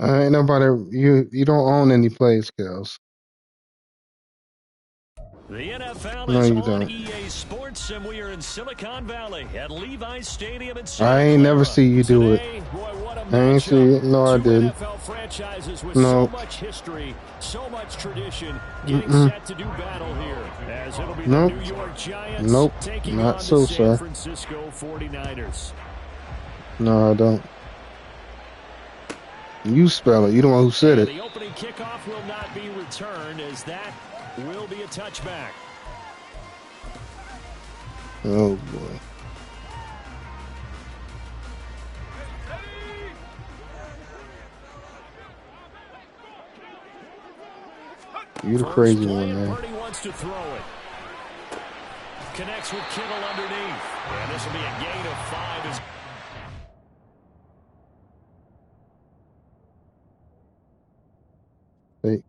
Ain't nobody. You don't own any play skills. The NFL No, is you on don't. EA Sports, and we are in Silicon Valley at Levi's Stadium in I Santa ain't never Clara. see you do it. Today, boy, what a I ain't see matchup. it. No, I Two didn't. NFL franchises with so No. much history, so much tradition, getting Mm-mm. set to do battle here, as it'll be the Nope. New York Giants Nope. taking Not on the so, San sir. Francisco 49ers. No, I don't. You spell it. You the one who said And it. the opening kickoff will not be returned, as that will be a touchback. Oh, boy. You the First crazy play, one, and man. Purdy wants to throw it. Connects with Kittle underneath. And this will be a gain of 5. Hey.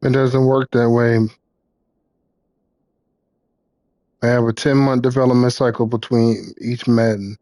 It doesn't work that way. I have a 10-month development cycle between each Madden.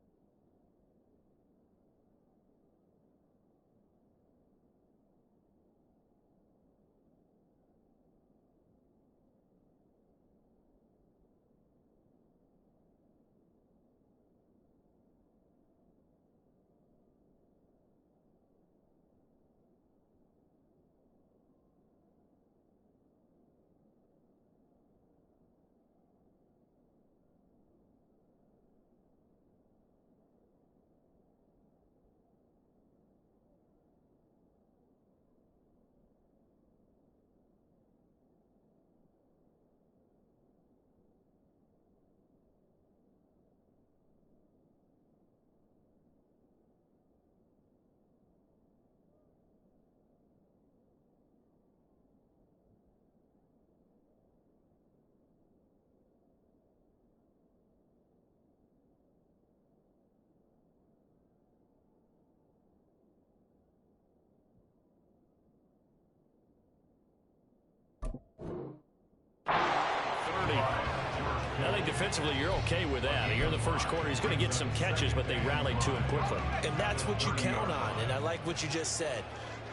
I think defensively you're okay with that. Here in the first quarter, he's going to get some catches, but they rallied to him quickly. And that's what you count on, and I like what you just said.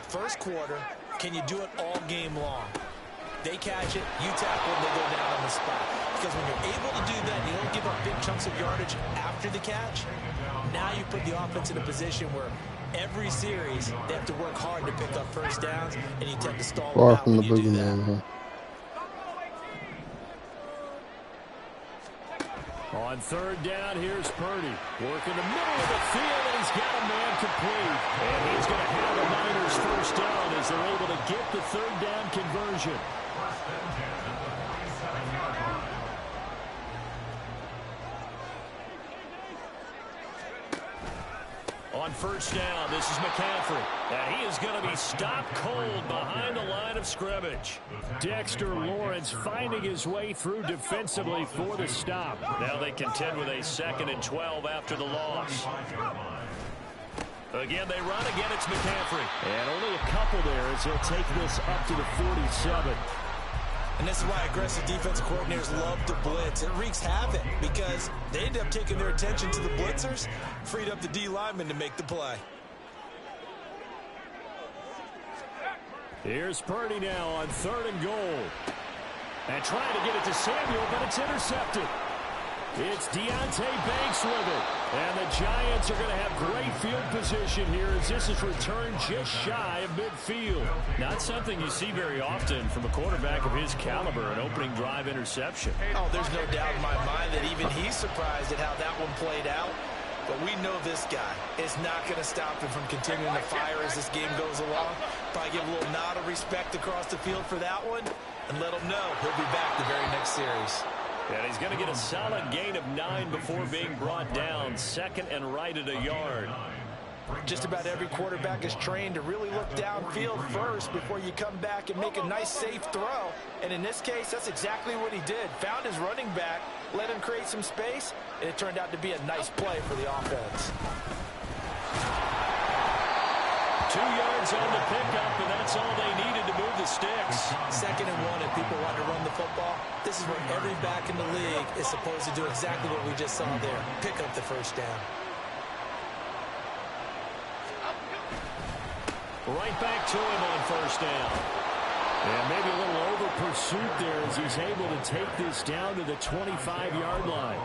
First quarter, can you do it all game long? They catch it, you tackle, and they go down on the spot. Because when you're able to do that, you don't give up big chunks of yardage after the catch. Now you put the offense in a position where every series they have to work hard to pick up first downs, and you tend to stall them Far out from the when you do that. boogeyman, huh? On third down, here's Purdy. Working the middle of the field, and he's got a man complete. And he's going to have the Niners first down as they're able to get the third down conversion. On first down, this is McCaffrey. And he is going to be stopped cold behind the line of scrimmage. Dexter Lawrence finding his way through defensively for the stop. Now they contend with a 2nd and 12 after the loss. Again, they run. Again, it's McCaffrey. And only a couple there as he'll take this up to the 47. And this is why aggressive defensive coordinators love to blitz. It wreaks havoc because they end up taking their attention to the blitzers, freed up the D lineman to make the play. Here's Purdy now on 3rd and goal. And trying to get it to Samuel, but it's intercepted. It's Deontay Banks with it. And the Giants are going to have great field position here as this is returned just shy of midfield. Not something you see very often from a quarterback of his caliber, an opening drive interception. Oh, there's no doubt in my mind that even he's surprised at how that one played out. But we know this guy is not going to stop him from continuing to fire as this game goes along. Probably give a little nod of respect across the field for that one and let him know he'll be back the very next series. And he's going to get a solid gain of 9 before being brought down. 2nd and right at a yard. Just about every quarterback is trained to really look downfield first before you come back and make a nice, safe throw. And in this case, that's exactly what he did. Found his running back, let him create some space, and it turned out to be a nice play for the offense. 2 yards on the pickup, and that's all they needed to move the sticks. 2nd and 1, if people want to run the football, this is where every back in the league is supposed to do exactly what we just saw there. Pick up the first down. Right back to him on first down. And maybe a little over pursuit there as he's able to take this down to the 25-yard line.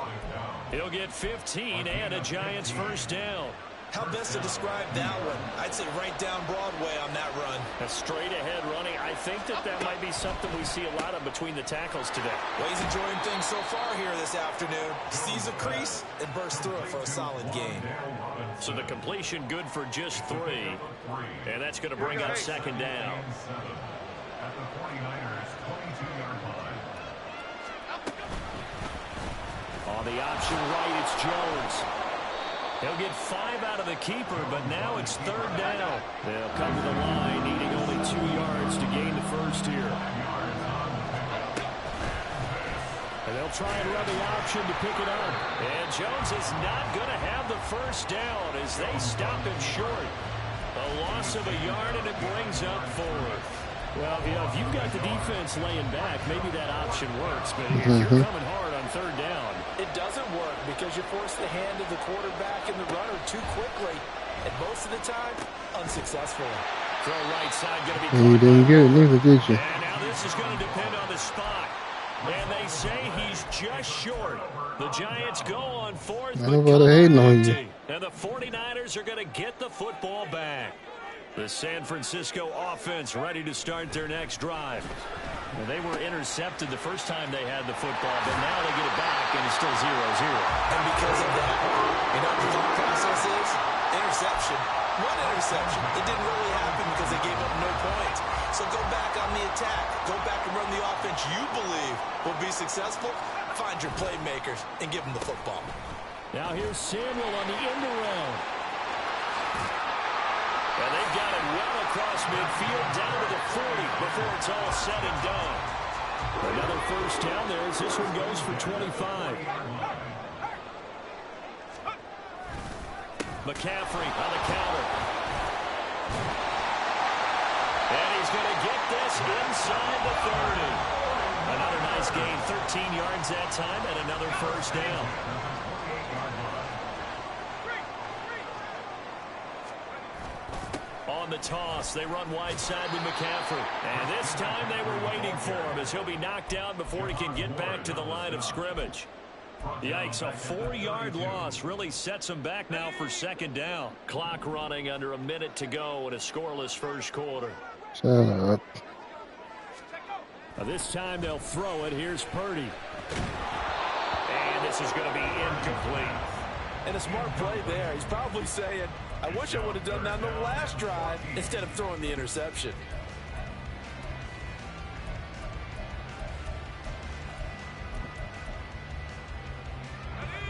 He'll get 15 and a Giants first down. How best to describe that one? I'd say right down Broadway on that run. A straight-ahead running. I think that might be something we see a lot of between the tackles today. Well, he's enjoying things so far here this afternoon. Sees a crease and bursts through it for a solid gain. So the completion good for just 3. And that's going to bring up 2nd down. On the option right, it's Jones. He'll get 5 out of the keeper, but now it's 3rd down. They'll come to the line, needing only 2 yards to gain the first here. And they'll try and run the option to pick it up. And Jones is not going to have the first down as they stop him short. A loss of a yard, and it brings up 4th. Well, if you've got the defense laying back, maybe that option works. But if you're coming hard on 3rd down, it doesn't work because you force the hand of the quarterback and the runner too quickly. And most of the time, unsuccessfully. Throw right side going to be. You didn't get it neither, did you? And now this is going to depend on the spot. And they say he's just short. The Giants go on 4th. Nobody hating on you. And the 49ers are going to get the football back. The San Francisco offense ready to start their next drive. Well, they were intercepted the first time they had the football, but now they get it back, and it's still 0-0. And because of that, you know what the thought process is? Interception. 1 interception. It didn't really happen because they gave up no points. So go back on the attack. Go back and run the offense you believe will be successful. Find your playmakers and give them the football. Now here's Samuel on the end around. And they've got it well across midfield down to the 40 before it's all said and done. Another first down there as this one goes for 25. McCaffrey on the counter. And he's going to get this inside the 30. Another nice gain, 13 yards that time, and another first down. On the toss, they run wide side with McCaffrey. And this time they were waiting for him as he'll be knocked down before he can get back to the line of scrimmage. Yikes, a 4-yard loss really sets him back now for 2nd down. Clock running under a minute to go in a scoreless first quarter. Shut up. Now this time they'll throw it. Here's Purdy. And this is going to be incomplete. And a smart play there. He's probably saying, I wish I would have done that in the last drive instead of throwing the interception.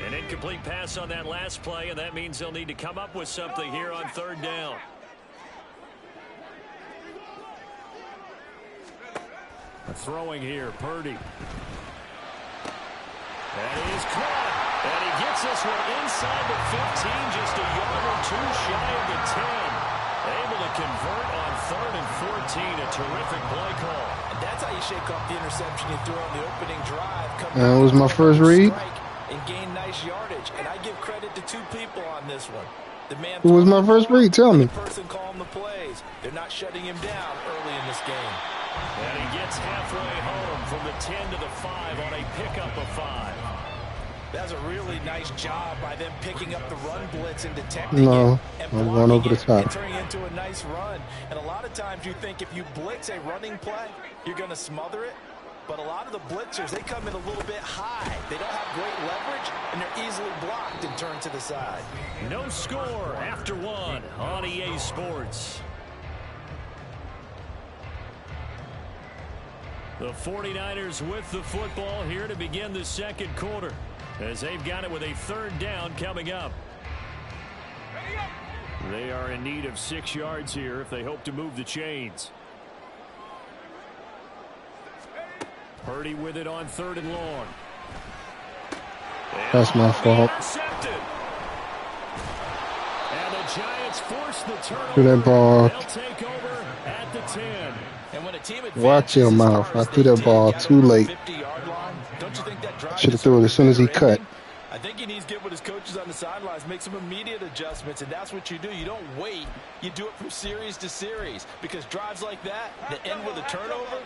An incomplete pass on that last play, and that means they'll need to come up with something here on 3rd down. Throwing here, Purdy. And he is caught. And he gets this one inside the 15, just a yard or 2 shy of the 10. Able to convert on 3rd and 14. A terrific play call. And that's how you shake off the interception you threw on the opening drive. That was my first read. And gain nice yardage. And I give credit to 2 people on this one. The man Who was my first read? Tell me. The person calling the plays. They're not shutting him down early in this game. And he gets halfway home from the 10 to the 5 on a pickup of 5. That's a really nice job by them picking up the run blitz and detecting it and I'm going over the top. and turning into a nice run. And a lot of times you think if you blitz a running play, you're going to smother it. But a lot of the blitzers, they come in a little bit high. They don't have great leverage, and they're easily blocked and turned to the side. No score after 1 on EA Sports. The 49ers with the football here to begin the 2nd quarter, as they've got it with a 3rd down coming up. They are in need of 6 yards here if they hope to move the chains. Purdy with it on 3rd and long. That's my fault. And the Giants force the turnover. Do that ball. They'll take over at the 10. And when a team Watch your mouth. I threw that ball too late. Should have threw it as soon as he cut. I think he needs to get with his coaches on the sidelines, make some immediate adjustments, and that's what you do. You don't wait. You do it from series to series, because drives like that that end with a turnover,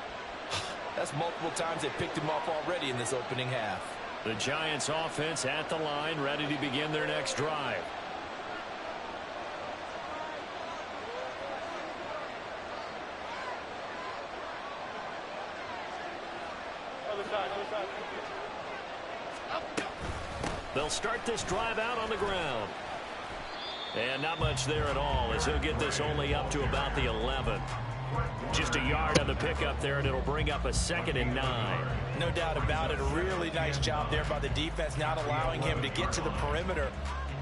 that's multiple times they picked him off already in this opening half. The Giants offense at the line, ready to begin their next drive. They'll start this drive out on the ground. And not much there at all, as he'll get this only up to about the 11. Just a yard on the pickup there, and it'll bring up a 2nd and 9. No doubt about it. A really nice job there by the defense, not allowing him to get to the perimeter.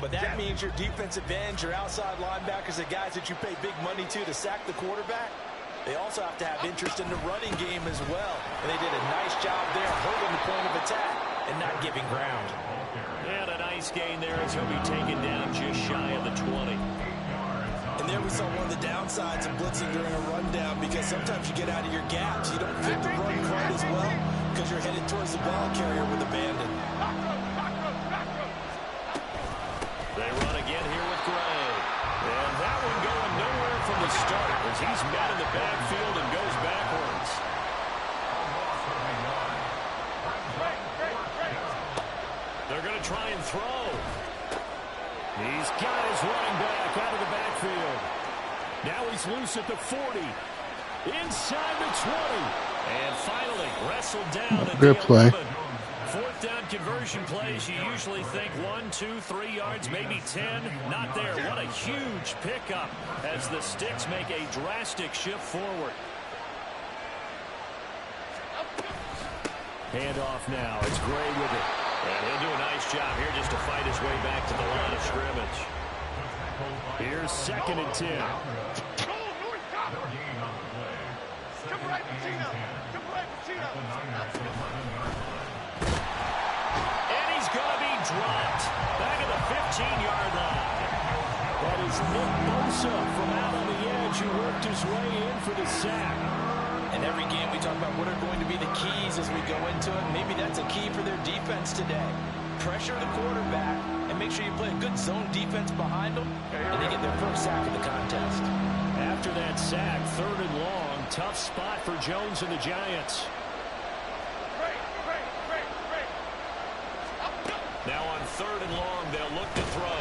But that means your defensive ends, your outside linebackers, the guys that you pay big money to sack the quarterback, they also have to have interest in the running game as well. And they did a nice job there holding the point of attack and not giving ground. And a nice gain there as he'll be taken down just shy of the 20. And there we saw one of the downsides of blitzing during a rundown, because sometimes you get out of your gaps. You don't fit the run quite as well because you're headed towards the ball carrier with abandon. They run again here with Gray. And that one going nowhere from the start as he's met in the backfield and goes backwards. They're going to try and throw. He's got his running back out of the backfield. Now he's loose at the 40. Inside the 20. And finally wrestled down at Good the play. 11. 4th down conversion plays, you usually think 1, 2, 3 yards, maybe 10. Not there. What a huge pickup as the Sticks make a drastic shift forward. Handoff now. It's Gray with it. And he'll do a nice job here just to fight his way back to the line of scrimmage. Here's 2nd and 10. And he's going to be dropped back at the 15-yard line. That is Nick Bosa from out on the edge who worked his way in for the sack. And every game we talk about what are going to be the keys as we go into it. Maybe that's a key for their defense today. Pressure the quarterback and make sure you play a good zone defense behind them, and they get their first sack of the contest. After that sack, 3rd and long, tough spot for Jones and the Giants. Now on 3rd and long, they'll look to throw.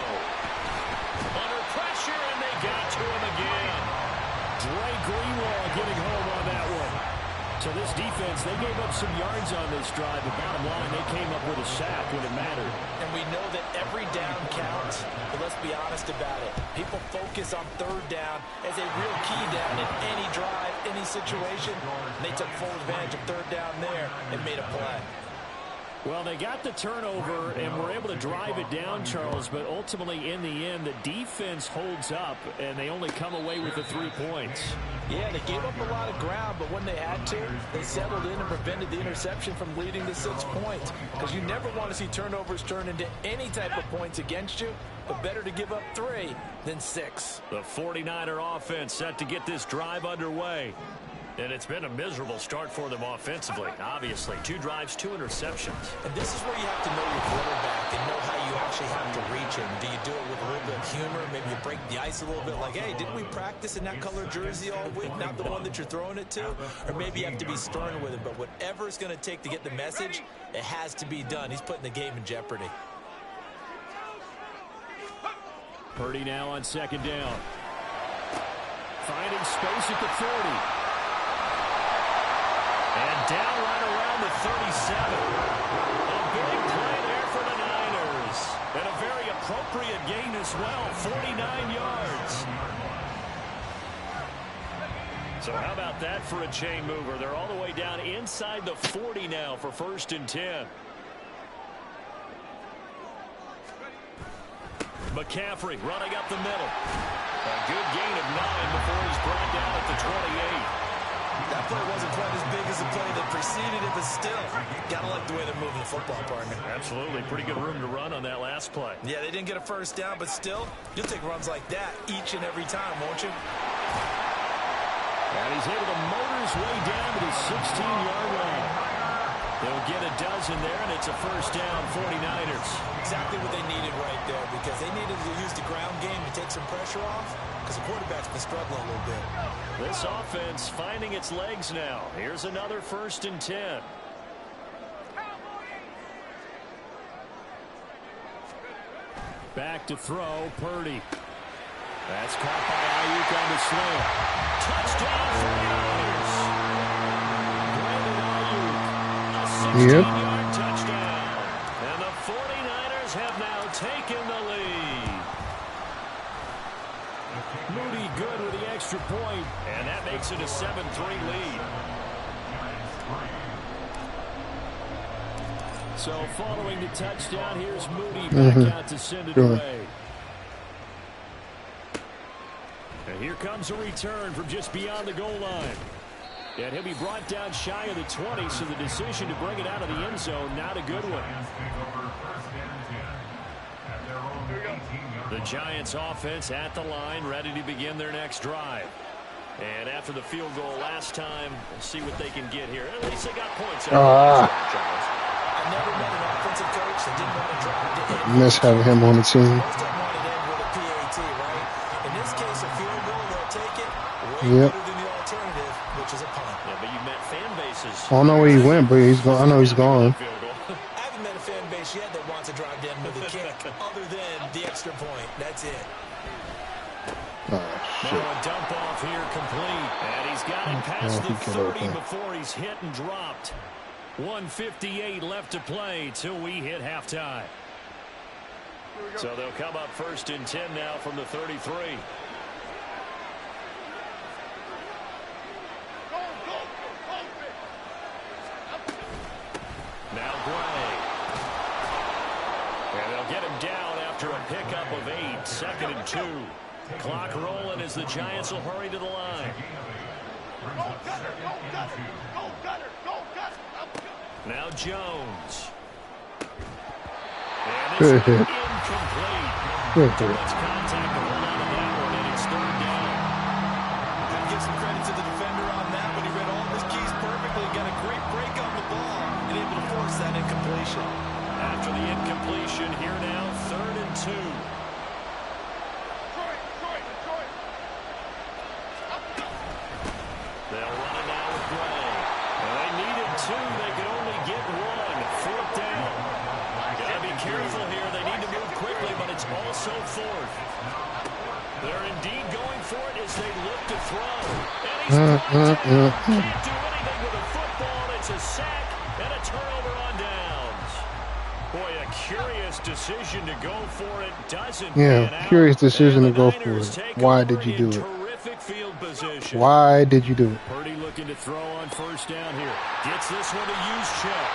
Under pressure, and they got to him again. Dre Greenlaw getting home on that one. So this defense, they gave up some yards on this drive, but bottom line, they came up with a sack when it mattered. And we know that every down counts, but let's be honest about it. People focus on 3rd down as a real key down in any drive, any situation. And they took full advantage of 3rd down there and made a play. Well, they got the turnover and were able to drive it down, Charles, but ultimately in the end, the defense holds up, and they only come away with the 3 points. Yeah, they gave up a lot of ground, but when they had to, they settled in and prevented the interception from leading to 6 points. Because you never want to see turnovers turn into any type of points against you, but better to give up 3 than 6. The 49er offense set to get this drive underway. And it's been a miserable start for them offensively, obviously. 2 drives, 2 interceptions. And this is where you have to know your quarterback and know how you actually have to reach him. Do you do it with a little bit of humor? Maybe you break the ice a little bit like, hey, didn't we practice in that color jersey all week? Not the one that you're throwing it to? Or maybe you have to be stern with it. But whatever it's going to take to get the message, it has to be done. He's putting the game in jeopardy. Purdy now on 2nd down. Finding space at the 40. And down right around the 37. A big play there for the Niners. And a very appropriate gain as well, 49 yards. So how about that for a chain mover? They're all the way down inside the 40 now for 1st and 10. McCaffrey running up the middle. A good gain of 9 before he's brought down at the 28. That play wasn't quite as big as the play that preceded it, but still, gotta like the way they're moving the football, partner. Absolutely. Pretty good room to run on that last play. Yeah, they didn't get a first down, but still, you'll take runs like that each and every time, won't you? And he's able to motor his way down to the 16-yard line. They'll get a dozen there, and it's a first down, 49ers. Exactly what they needed right there, because they needed to use the ground game to take some pressure off, because the quarterback's been struggling a little bit. This offense finding its legs now. Here's another 1st and 10. Back to throw, Purdy. That's caught by Ayuk on the slant. Touchdown, 49ers. Brandon Ayuk, a 16-yard touchdown. And the 49ers have now taken the lead. Moody good with the extra point, and that makes it a 7-3 lead. So following the touchdown, here's Moody back out to send it away. And here comes a return from just beyond the goal line. And he'll be brought down shy of the 20, so the decision to bring it out of the end zone, not a good one. The Giants offense at the line, ready to begin their next drive. And after the field goal last time, we'll see what they can get here. At least they got points. I never met an offensive coach that didn't want to drive to end. Miss having him on the team. Most of them wanted to end with a PAT, right? In this case, a field goal, they'll take it. Way better than the alternative, which is a punt. Yeah, but you've met fan bases. I don't know where he went, but he's gone. I know he's gone. I haven't met a fan base yet that wants to drive to end with a kick, other than the extra point. That's it. Oh, now a dump off here complete. And he's got it past the 30 before he's hit and dropped. 1:58 left to play till we hit halftime. So they'll come up 1st and 10 now from the 33. Now Gray. And they'll get him down after a pickup of 8. 2nd and 2. Clock rolling as the Giants will hurry to the line. Now Jones. And this is incomplete. Too much contact to hold on to that one, and it's 3rd down. Gotta give some credit to the defender on that when he read all of his keys perfectly. Got a great break on the ball and able to force that incompletion. After the incompletion, here now, 3rd and 2. They'll run it now with Gray. And they needed 2. They could only get 1. 4th down. Gotta be careful here. They need to move quickly, but it's also 4th. They're indeed going for it as they look to throw. And he's brought down. Can't do anything with a football. It's a sack and a turnover on downs. Boy, a curious decision to go for it. Doesn't pan out. Curious decision to go for it. Why did you do it? Field position. Why did you do it? Purdy looking to throw on 1st down here. Gets this one to use check.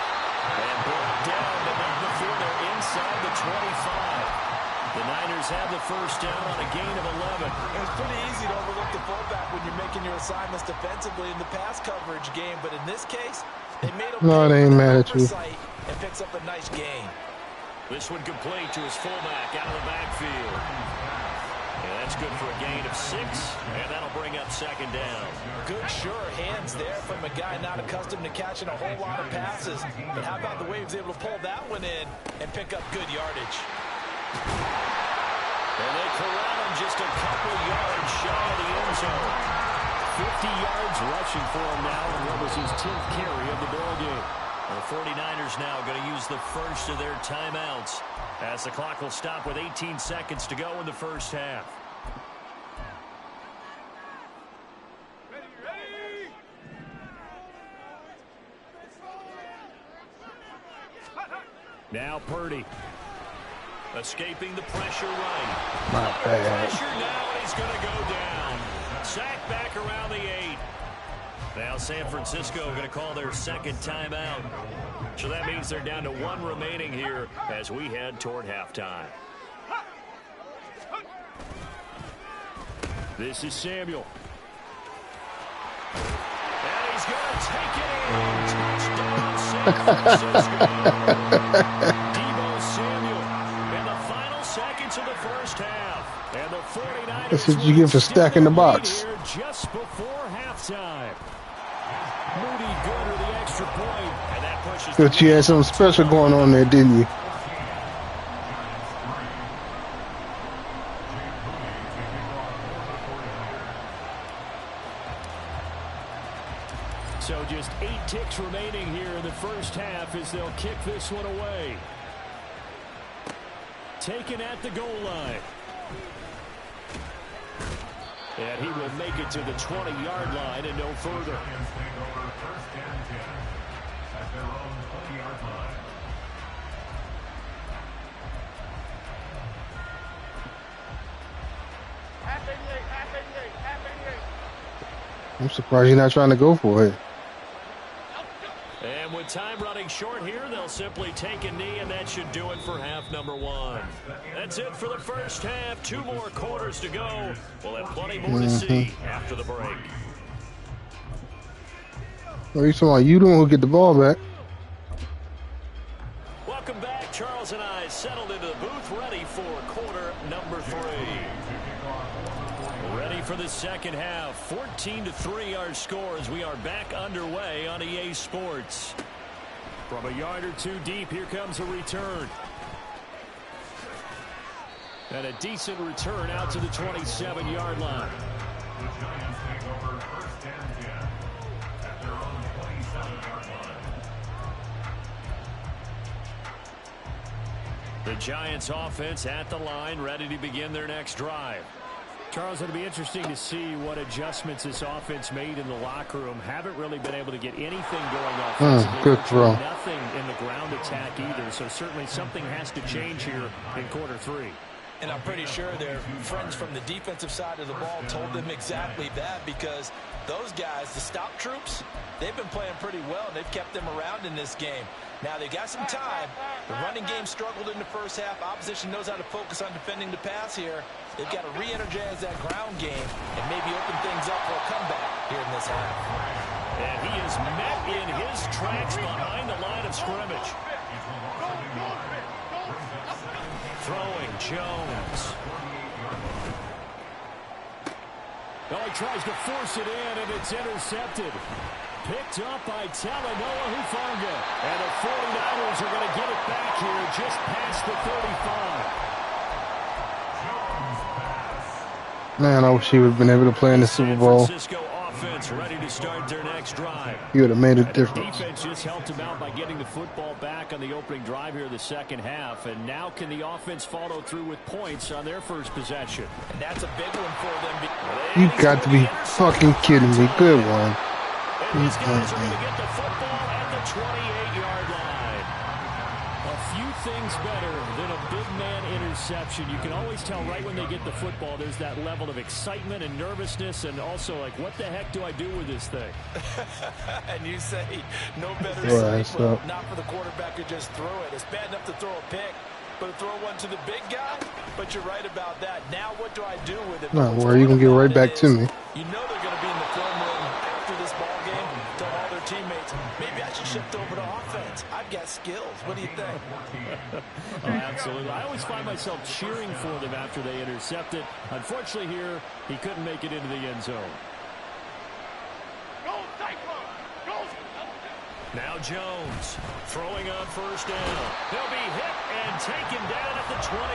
And brought down, but not before they're inside the 25. The Niners have the 1st down on a gain of 11. It's pretty easy to overlook the fullback when you're making your assignments defensively in the pass coverage game, but in this case, they made him they ain't mad at you. And picks up a nice gain. This one complete to his fullback out of the backfield. And that's good for a gain of 6, and that'll bring up 2nd down. Good, sure hands there from a guy not accustomed to catching a whole lot of passes. But how about the way he was able to pull that one in and pick up good yardage? And they corral him just a couple yards shy of the end zone. 50 yards rushing for him now, and what was his 10th carry of the ball game. The 49ers now going to use the first of their timeouts as the clock will stop with 18 seconds to go in the first half. Now Purdy escaping the pressure right. Not bad. Pressure now, and he's going to go down. Sack back around the 8. Now San Francisco going to call their 2nd timeout. So that means they're down to 1 remaining here as we head toward halftime. This is Samuel. And he's going to take it in. Touchdown, San Francisco. Deebo Samuel in the final seconds of the first half. And the 49ers That's what you get for stacking the box. Just before halftime. Moody good with the extra point. And that pushes. But you had something special going on there, didn't you? So just 8 ticks remaining here in the first half as they'll kick this one away. Taken at the goal line. And he will make it to the 20-yard line and no further. I'm surprised you're not trying to go for it. And with time running short here, they'll simply take a knee, and that should do it for half number 1. That's it for the first half. 2 more quarters to go. We'll have plenty more to see after the break. What are you talking about? You the one who get the ball back. Welcome back. Charles and I settled into the booth, ready for quarter number 3. Ready for the second half. 14-3 our score as we are back underway on EA Sports. From a yard or 2 deep, here comes a return. And a decent return out to the 27-yard line. The Giants take over first and 10 at their own 27-yard line. The Giants offense at the line, ready to begin their next drive. Charles, it'll be interesting to see what adjustments this offense made in the locker room. Haven't really been able to get anything going offensively. Good throw. Nothing in the ground attack either, so certainly something has to change here in quarter 3. And I'm pretty sure their friends from the defensive side of the ball told them exactly that, because those guys, the stop troops, they've been playing pretty well, and they've kept them around in this game. Now, they got some time. The running game struggled in the first half. Opposition knows how to focus on defending the pass here. They've got to re-energize that ground game and maybe open things up for a comeback here in this half. And he is met in his tracks behind the line of scrimmage. Throwing Jones. Oh, he tries to force it in, and it's intercepted. Picked up by Talanoa Hufanga. And the 49ers are going to get it back here just past the 35. Man, I wish he would have been able to play in the Super Bowl. San Francisco offense ready to start their next drive. He would have made a difference. Defense just helped him out by getting the football back on the opening drive here in the second half. And now can the offense follow through with points on their first possession? And that's a big one for them. You got to be fucking kidding me. Good one. And these guys are going to get the football at the 28-yard line. A few things better than a big man interception. You can always tell right when they get the football, there's that level of excitement and nervousness, and also like, what the heck do I do with this thing? And you say no better sight, well, not for the quarterback who just threw it. It's bad enough to throw a pick, but to throw one to the big guy? But you're right about that. Now what do I do with it? Not worry, you can get right back to me. You know they're going to be in the film room after this ball game, tell all their teammates, maybe I should shift over to offense. I've got skills. What do you think? Oh, absolutely. I always find myself cheering for them after they intercept it. Unfortunately here, he couldn't make it into the end zone. Now Jones throwing on first down. He'll be hit and taken down at the 21.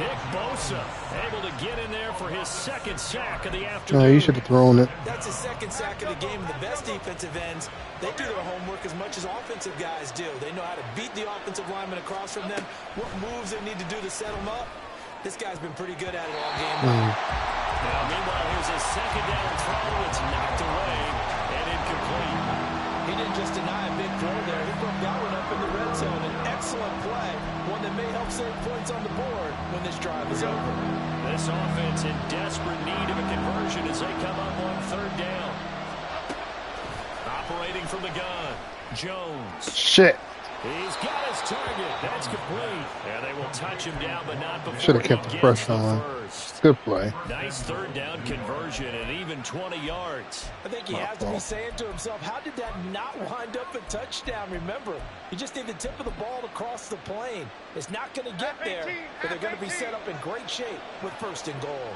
Nick Bosa able to get in there for his second sack of the afternoon. No, you should have thrown it. That's his second sack of the game. The best defensive ends, they do their homework as much as offensive guys do. They know how to beat the offensive lineman across from them, what moves they need to do to set them up. This guy's been pretty good at it all game long. Now, meanwhile, here's a second down throw. It's knocked away and incomplete. He didn't just deny a big throw there. He broke that one up in the red zone. An excellent play, one that may help save points on the board when this drive is over. This offense in desperate need of a conversion as they come up on third down. Operating from the gun, Jones. Shit. He's got his target. That's complete. And they will touch him down, but not before Should have kept the pressure on. Good play. Nice third down conversion and even 20 yards. I think he has to be saying to himself, how did that not wind up a touchdown? Remember, you just need the tip of the ball to cross the plane. It's not going to get there, but they're going to be set up in great shape with first and goal.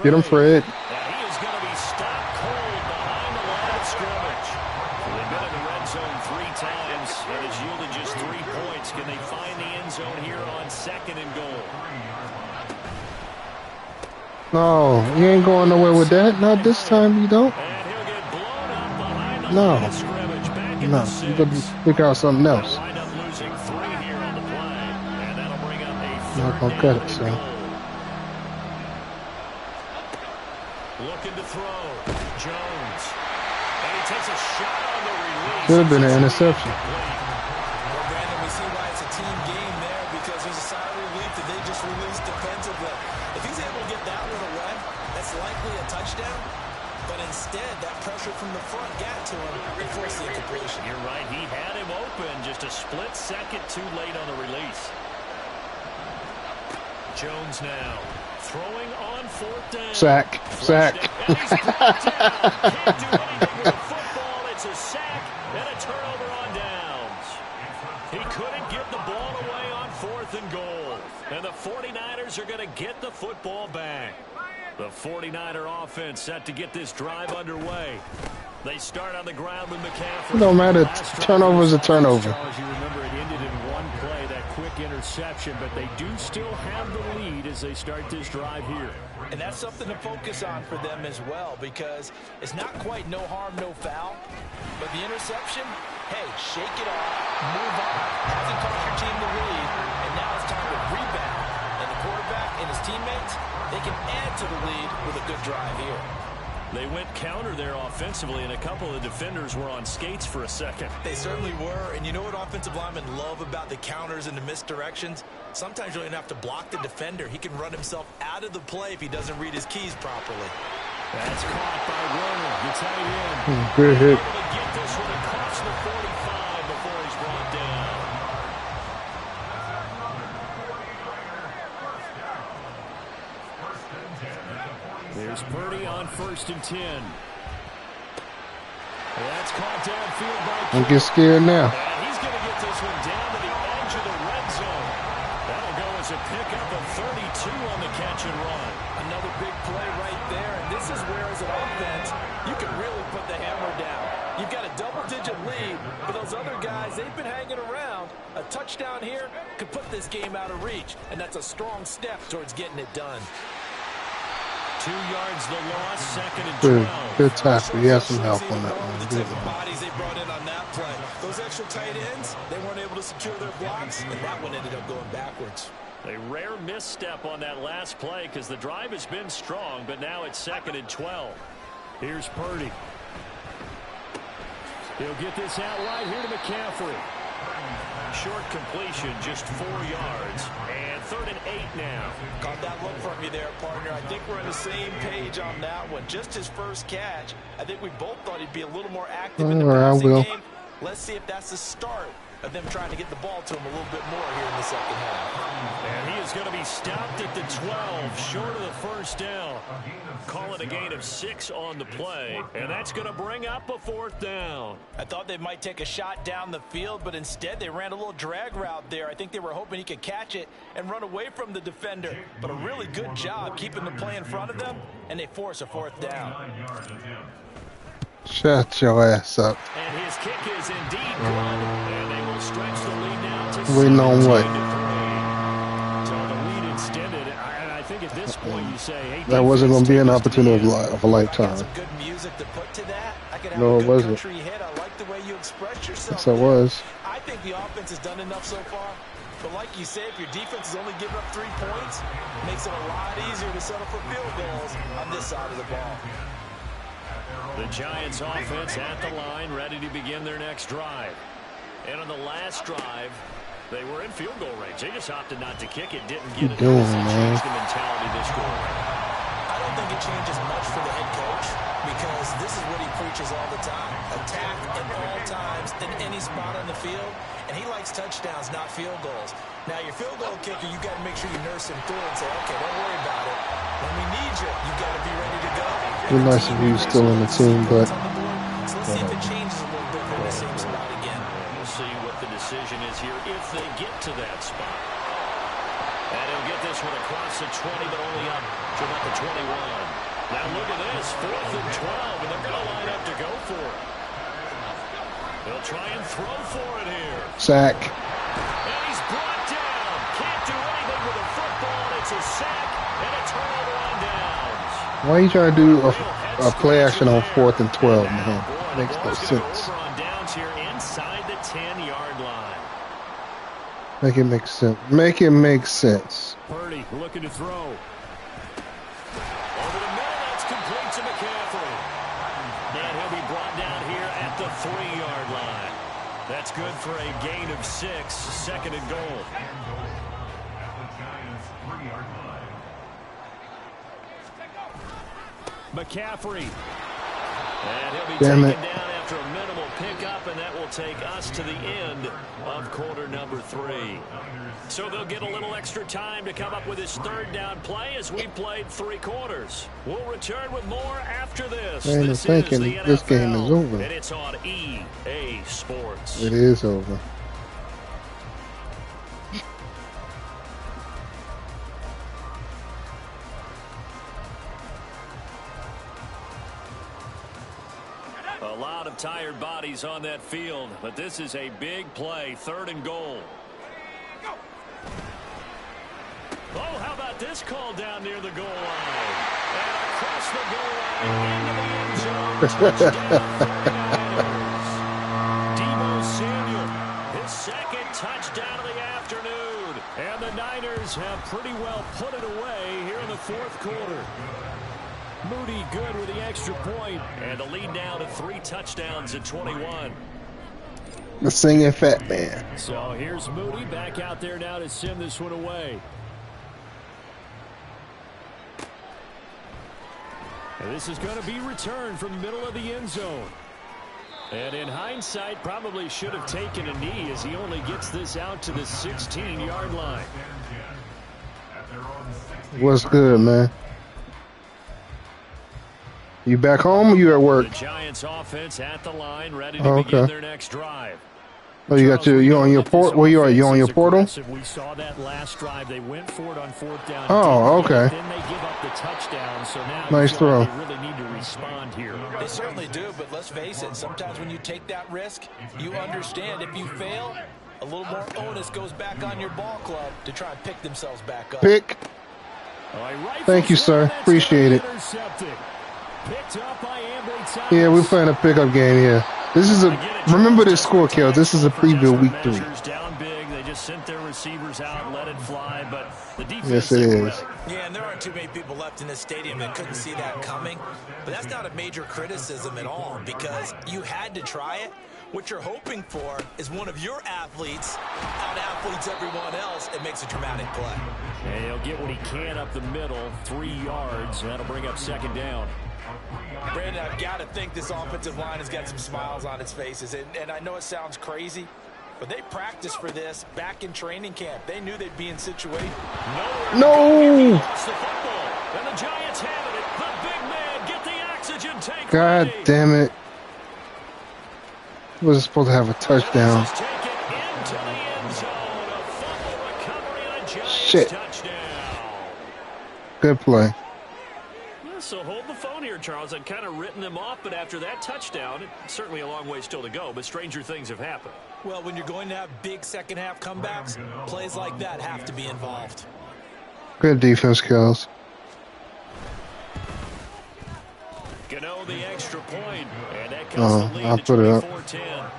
Get him, Fred. And he is going to be stopped cold behind the line of scrimmage. They've been in the red zone 3 times, and it's yielded just 3 points. Can they find the end zone here on second and goal? No, you ain't going nowhere with that. Not this time, you don't. And he'll get blown up behind the No. line of scrimmage. Back in No, the 6. you got to pick out something They'll else. wind up losing 3 here on the play, and that'll bring up a Not third gonna cut down it, and son. goal. Looking to throw. Jones. And he takes a shot on the release. Should have been an interception. Well, Brandon, we see why it's a team game there because there's a sigh of relief that they just released defensively. If he's able to get that one away, that's likely a touchdown. But instead, that pressure from the front got to him and forced the incompletion. You're right. He had him open. Just a split second too late on the release. Jones now. Throwing on 4th down. Sack. Sack. And he's brought down. Can't do anything with the football. It's a sack and a turnover on downs. He couldn't get the ball away on 4th and goal. And the 49ers are going to get the football back. The 49er offense set to get this drive underway. They start on the ground with McCaffrey. It don't matter. Turnover is a turnover. Charles, you remember it ended in one play, that quick interception, but they do still have the lead as they start this drive here. And that's something to focus on for them as well because it's not quite no harm, no foul. But the interception, hey, shake it off, move on. Hasn't cost your team the lead, and now it's time to rebound. And the quarterback and his teammates, they can add to the lead with a good drive here. They went counter there offensively, and a couple of defenders were on skates for a second. They certainly were, and you know what offensive linemen love about the counters and the misdirections? Sometimes you don't even have to block the defender. He can run himself out of the play if he doesn't read his keys properly. That's caught by Werner, the tight end. Good hit. Able to get this one across the 45 before he's brought down. There's Purdy on 1st and 10. That's caught downfield by Don't get scared now. And he's going to get this one down to the edge of the red zone. That'll go as a pickup of 32 on the catch and run. Another big play right there, and this is where, as an offense, you can really put the hammer down. You've got a double-digit lead, but those other guys, they've been hanging around. A touchdown here could put this game out of reach, and that's a strong step towards getting it done. 2 yards the loss, 2nd and 12. Good tackle. He has some help on that one. The Good type of one. bodies they brought in on that play. Those extra tight ends, they weren't able to secure their blocks, and that one ended up going backwards. A rare misstep on that last play because the drive has been strong, but now it's 2nd and 12. Here's Purdy. He'll get this out right here to McCaffrey. Short completion, just 4 yards. And 3rd and 8 now. Caught that look from you there, partner. I think we're on the same page on that one. Just his first catch. I think we both thought he'd be a little more active in the passing game. Let's see if that's the start of them trying to get the ball to him a little bit more here in the second half. And he is going to be stopped at the 12, short of the first down. Call it a gain of 6 on the play, and that's going to bring up a 4th down. I thought they might take a shot down the field, but instead they ran a little drag route there. I think they were hoping he could catch it and run away from the defender. But a really good job keeping the play in front of them, and they force a 4th down. Shut your ass up. And his kick is indeed good, and they will stretch the lead now to Waiting on 17 what? to 3. So the lead extended, and I think at this point you say, hey, That wasn't going to be an opportunity of a lifetime. Some good music to put to that. I could have No, a it good wasn't. country hit. I like the way you express yourself. Yes, I was. I think the offense has done enough so far. But like you say, if your defense is only giving up 3 points, it makes it a lot easier to settle for field goals on this side of the ball. The Giants offense at the line, ready to begin their next drive. And on the last drive, they were in field goal range. They just opted not to kick it, didn't get it. Doing, This man. changed the mentality this quarter. I don't think it changes much for the head coach because this is what he preaches all the time. Attack at all times in any spot on the field, and he likes touchdowns, not field goals. Now, your field goal kicker, you got to make sure you nurse him through and say, okay, don't worry about it. When we need you, you got to be ready to go. It'd be nice if he was still in the team, but So let's see if it changes a little bit from the same spot again. We'll see what the decision is here if they get to that spot. And he'll get this one across the 20, but only up to about the 21. Now look at this, 4th and 12, and they're going to line up to go for it. They'll try and throw for it here. sack. And he's brought down. Can't do anything with a football, and it's a sack and a turnover on downs. Why are you trying to do a play action on 4th and 12, man? Makes no sense. Over on downs here inside the 10-yard line. Make it make sense. Make it make sense. Purdy looking to throw. Over the middle, that's complete to McCaffrey. And he'll be brought down here at the 3-yard line. That's good for a gain of 6, 2nd and goal. At the Giants' 3-yard line. McCaffrey. And he'll be Damn taken it. down after a minimal pickup, and that will take us to the end of quarter number 3. So they'll get a little extra time to come up with his 3rd down play as we played 3 quarters. We'll return with more after this. I ain't This thinking is the this game NFL, is over. and it's on EA Sports. It is over. A lot of tired bodies on that field, but this is a big play, 3rd and goal. Oh, how about this call down near the goal line? And across the goal line, into the end zone. Touchdown, 49ers. Deebo Samuel, his 2nd touchdown of the afternoon. And the Niners have pretty well put it away here in the 4th quarter. Moody good with the extra point, and the lead now to 3 touchdowns at 21. The singing fat man. So here's Moody back out there now to send this one away. And this is going to be returned from the middle of the end zone. And in hindsight, probably should have taken a knee as he only gets this out to the 16-yard line. What's good, man? You back home or you at work? The Giants offense at the line, ready to begin their next drive. Oh, you got you on your port? Where you are? You on your portal? We saw that last drive. They went for it on 4th down. Oh, okay. Then they give up the touchdown. So now nice throw. They really need to respond here. They certainly do, but let's face it. Sometimes when you take that risk, you understand if you fail, a little more onus goes back on your ball club to try and pick themselves back up. Pick. Thank you, sir. Appreciate it. Picked up by Ambrose. Yeah, we're playing a pickup game here. This is a remember this score, Kel. This is a preview of week 3. Down big, they just sent their receivers out, let it fly, but the defense. Yes, it is. Yeah, and there aren't too many people left in this stadium that couldn't see that coming. But that's not a major criticism at all because you had to try it. What you're hoping for is one of your athletes out-athletes everyone else and makes a dramatic play. And he'll get what he can up the middle, 3 yards, and that'll bring up 2nd down. Brandon, I've got to think this offensive line has got some smiles on its faces. And I know it sounds crazy, but they practiced for this back in training camp. They knew they'd be in situation. No! Lost the football, and the Giants have it. The big man get the oxygen tank. God damn it. Was supposed to have a touchdown. Shit. Good play. So hold the phone here, Charles. I'd kind of written them off, but after that touchdown, it's certainly a long way still to go, but stranger things have happened. Well, when you're going to have big second-half comebacks, plays like that have to be involved. Good defense, Kels. Gano the extra point, and that comes the lead I'll to put it up. 24-10.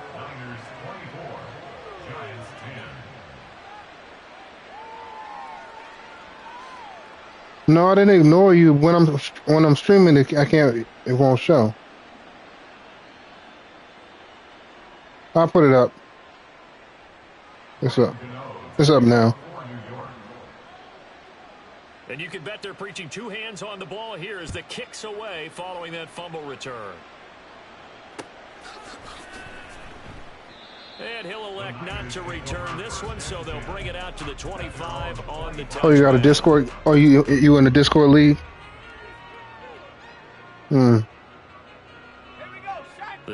No, I didn't ignore you when I'm streaming. I can't. It won't show. I'll put it up. It's up. It's up now. And you can bet they're preaching two hands on the ball here as the kick's away following that fumble return. And he'll elect not to return this one, so they'll bring it out to the 25 on the touchdown. Oh, you got a Discord? Oh, you in the Discord league? The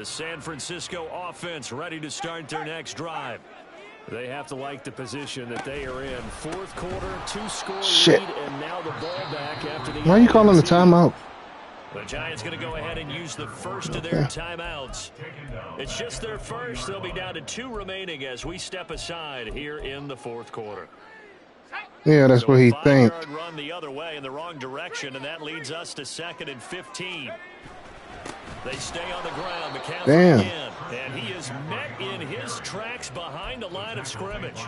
San Francisco offense ready to start their next drive. They have to like the position that they are in. Fourth quarter, 2-score lead, and now the ball back after the... Why are you calling the timeout? The Giants going to go ahead and use the first of their timeouts. It's just their first. They'll be down to 2 remaining as we step aside here in the fourth quarter. Yeah, that's what he thinks. Run the other way in the wrong direction, and that leads us to 2nd and 15. They stay on the ground. McCaffrey again, and he is met in his tracks behind the line of scrimmage.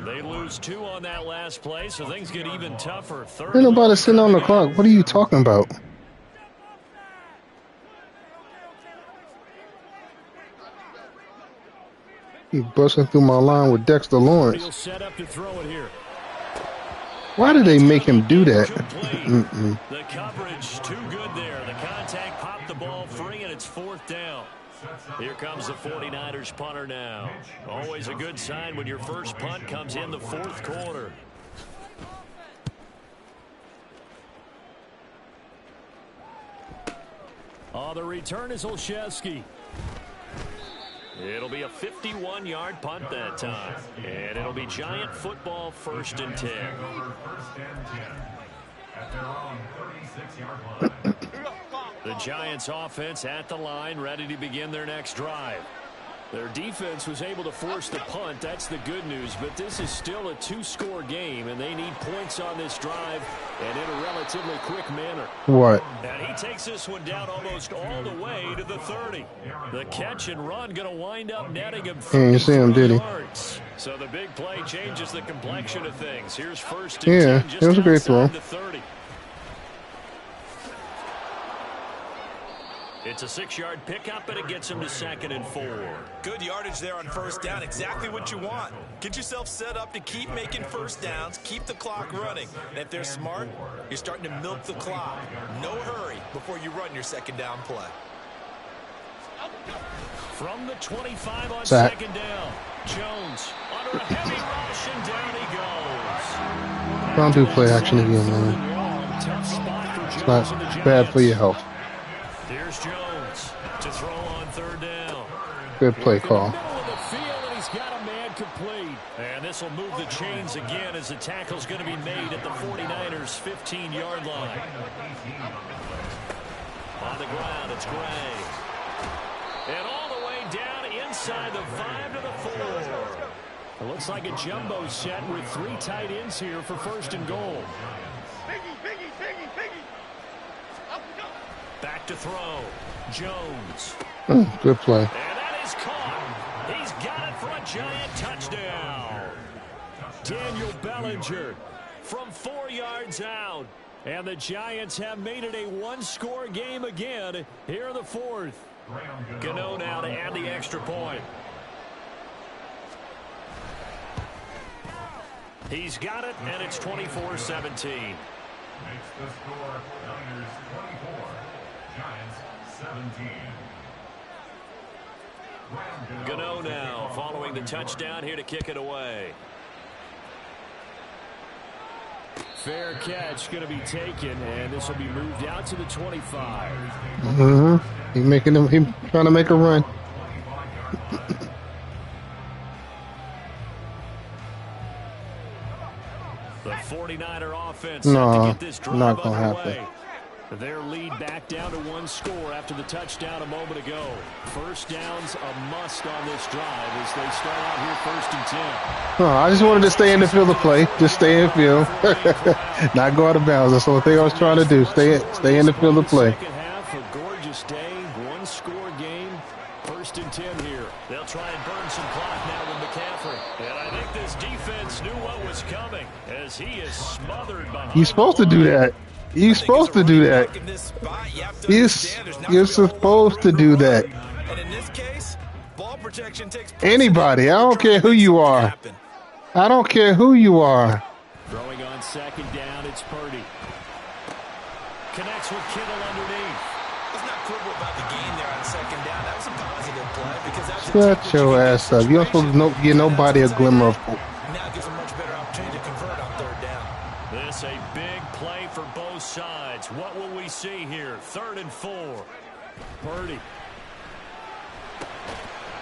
They lose 2 on that last play, so things get even tougher. Ain't nobody sitting on the clock. What are you talking about? He busting through my line with Dexter Lawrence. He'll set up to throw it here. Why did they make him do that? The coverage too good there. The contact popped the ball free, and it's 4th down. Here comes the 49ers punter now. Always a good sign when your first punt comes in the fourth quarter. The return is Olszewski. It'll be a 51-yard punt that time. And it'll be Giant football 1st and 10. The Giants offense at the line, ready to begin their next drive. Their defense was able to force the punt. That's the good news. But this is still a 2-score game, and they need points on this drive and in a relatively quick manner. What? And he takes this one down almost all the way to the 30. The catch and run going to wind up netting him 30 yards. So the big play changes the complexion of things. Here's 1st and 10, just it was a great throw. The 30. It's a 6-yard pickup, and it gets him to 2nd and 4. Good yardage there on 1st down. Exactly what you want. Get yourself set up to keep making 1st downs, keep the clock running. And if they're smart, you're starting to milk the clock. No hurry before you run your 2nd down play. From the 25 on 2nd down, Jones under a heavy rush, and down he goes. Don't do play action again, man. It's not bad for your health. Here's Jones to throw on 3rd down. Good play call. Middle of the field, and he's got a man complete. And this will move the chains again as the tackle's going to be made at the 49ers' 15-yard line. On the ground, it's Gray. And all the way down inside the 5 to the 4. It looks like a jumbo set with 3 tight ends here for 1st and goal. Back to throw. Jones. Good play. And that is caught. He's got it for a Giant touchdown. Daniel Bellinger from 4 yards out. And the Giants have made it a 1-score game again here in the 4th. Gano now to add the extra point. He's got it, and it's 24-17. Makes the score Niners 24, Giants 17. Gano now following the touchdown here to kick it away. Fair catch going to be taken, and this will be moved out to the 25. He's trying to make a run. The 49er offense No, to get this drive not gonna underway. happen. Their lead back down to 1 score after the touchdown a moment ago. 1st down's a must on this drive as they start out here 1st and 10. I just wanted to stay in the field of play. Just stay in the field. Not go out of bounds. That's the only thing I was trying to do. Stay in the field of play. Second half, a gorgeous day, 1-score game. 1st and 10 here. They'll try and burn some clock now with McCaffrey. And I think this defense knew what was coming as he is smothered behind. You're supposed to do that. You're supposed to do that. You're supposed to do that. And in this case, ball protection takes Anybody. I don't care who you are. I don't care who you are. Throwing on second down, it's Purdy. Connects with Kittle underneath. Let's not quibble about the gain there on second down. That was a positive play because that's Shut your ass up. You don't supposed to give nobody a glimmer of hope. Now gives a much better opportunity to convert on third down. This a big play for both sides. What will we see here? 3rd and 4. Purdy.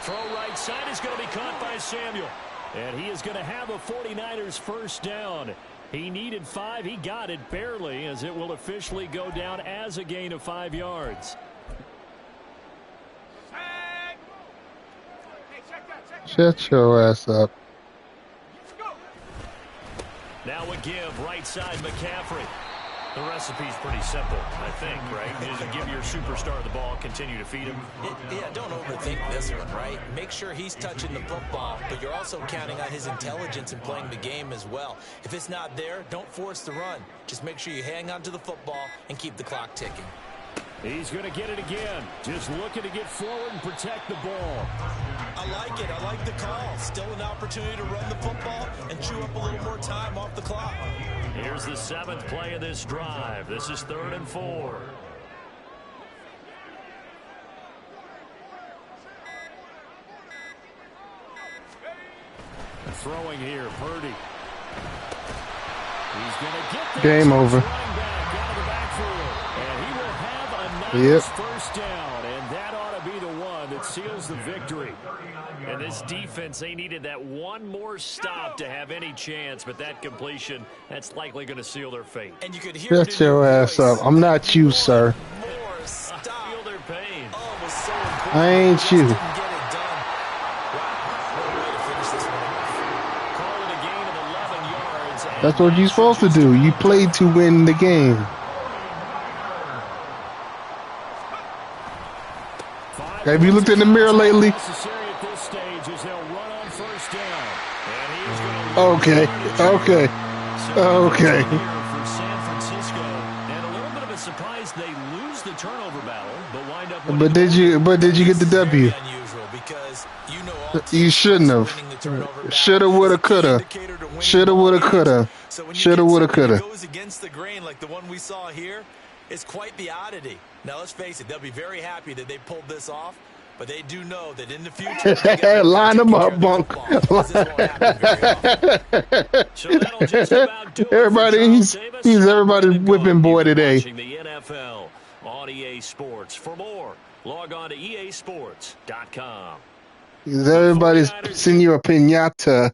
Throw right side is going to be caught by Samuel. And he is going to have a 49ers first down. He needed 5. He got it barely, as it will officially go down as a gain of 5 yards. Shut your ass up. Now a give, right side, McCaffrey. The recipe's pretty simple, I think, right? You just give your superstar the ball, continue to feed him. Yeah, don't overthink this one, right? Make sure he's touching the football, but you're also counting on his intelligence in playing the game as well. If it's not there, don't force the run. Just make sure you hang on to the football and keep the clock ticking. He's going to get it again. Just looking to get forward and protect the ball. I like it. I like the call. Still an opportunity to run the football and chew up a little more time off the clock. Here's the 7th play of this drive. This is 3rd and 4. Throwing here, Purdy. He's going to get there. Game over. And he will have a nice first down, and that ought to be the one that seals the victory. And this defense, they needed that one more stop to have any chance, but that completion, that's likely going to seal their fate. And you could hear Shut your ass up. I'm not you, sir. More stop. Feel their pain. Oh, it was so important. I ain't you. Didn't get it done. Wow, what a way to finish this one off. Call it a gain of 11 yards. That's what you're supposed to do. You played to win the game. Have you looked in the mirror lately? Okay. Okay. Okay. For San Francisco, and a little bit of a surprise they lose the turnover battle, but wind up. But did you get the W? Unusual because you know all You shouldn't have. Shoulda, woulda, coulda. Shoulda, woulda, coulda. Shoulda, woulda, coulda. Goes against the grain like the one we saw here. It's quite the oddity. Now let's face it, they'll be very happy that they pulled this off. But they do know that in the future, line them up, Bunk. Everybody, he's everybody's whipping boy today. The NFL on EA Sports. For more, log on to easports.com. Everybody's pissing you a pinata.